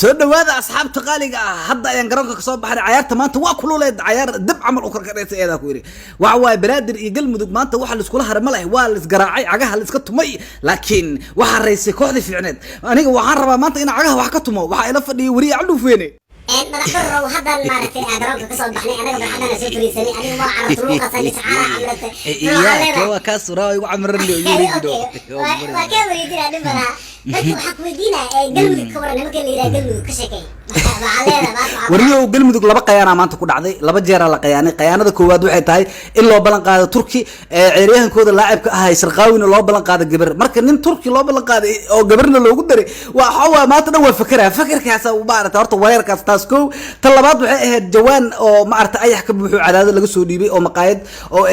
soo dhawaada asxaabta qaaliga ah hadda ayaan garoonka ka soo baxay ciyaarta maanta waa kululeed ciyaar dib camal u karkaraysa eeda ku yiri waxa way Banaadir iyo Galmudug maanta waxa la isku haray malahay waa la isgaraacay cagaha la iska tumay laakiin waxa raysay kooxda fiicneed aniga waxaan rabaa maanta in cagaha wax ka tumo waxa ila fadhiyo wariye Cabdu Feene madaxdaro hadda maaragtay garoonka ka soo baxnay anaga baxdana soo fariisanay aniga ma carabtu luuqa saali saara amrata iya waa ka suraa igu camaran loo yiri waa ka wariidina dhibana dadku waxa ku weydiinaa Galmudug ka waran nimanka la yiraahdo Galmudug ka sheekay wariyo Galmudug laba qayaana maanta ku dhacday laba jeer la qayaanay qayaanada koowaad waxay tahay in loo balan qaado Turki ciyaaryahankooda laacibka ah ay Sharqaawina loo balan qaado gabar marka nin Turki loo balan qaaday oo gabarna loogu daray waxa maanta dhan waa fakarkaas u baarata horta weerarkaas taasku tan labaad waxay ahayd jawaan oo maarta ayax ka buuxo cadaadad laga soo dhiibay oo maqaayad oo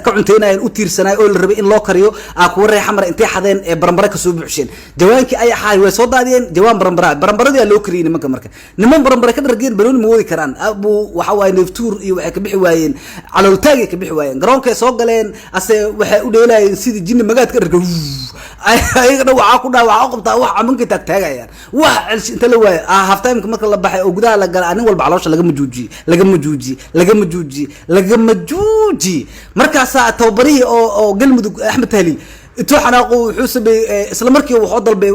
ka cunteynayeen u tiirsanay oo la rabay in loo kariyo ku wareey xamar intay xadeen barambara ka soo buuxsheen jawaankii ayaxay way soo daadiyeen jawaan barambaradii loo kariyay nimanka marka niman barambara ka dhargeen banooni ma wadi karaan abu waxa way neeftuur iyo waxay ka bixi waayeen calooltaag ka bixi waayeen garoonka soo galeen ase waxay u dheelayeen sidii jinni magaad ka dharga ayaga waxa ku dhaawac qabtaa wax amanka taagayaan wax inta la waay half time marka la baxay oo gudaha la galay anin walba caloosha laga majuuji markaas tababarihi oo Galmudug Axmed Tahliil intuu xanaaqo wuxuu sabay isla markii wuxuu dalbay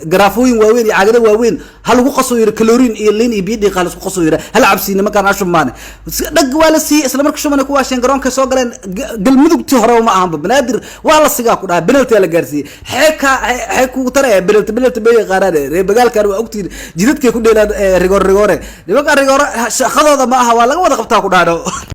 garaafooyin waaweyn iyo caagada waaweyn hal ugu qaso yiri kaloriin iyo liin iyo biyo qaal isku qaso yiri hal cabsiina ma kana shumaane dhag waa la sii isla markii shumaane ku waasheen garoonka soo galeen Galmudug tii hore ma ahan Banaadir waa la sigaa ku dhahay penalty la gaarsiiyay xeeka ku taray penalty bay qaarade reebagaalkan waa ogtiin jidadkay ku dheelaan rigoor nimanka rigoor shaqadooda ma aha waa laga wada qabtaa ku dhaado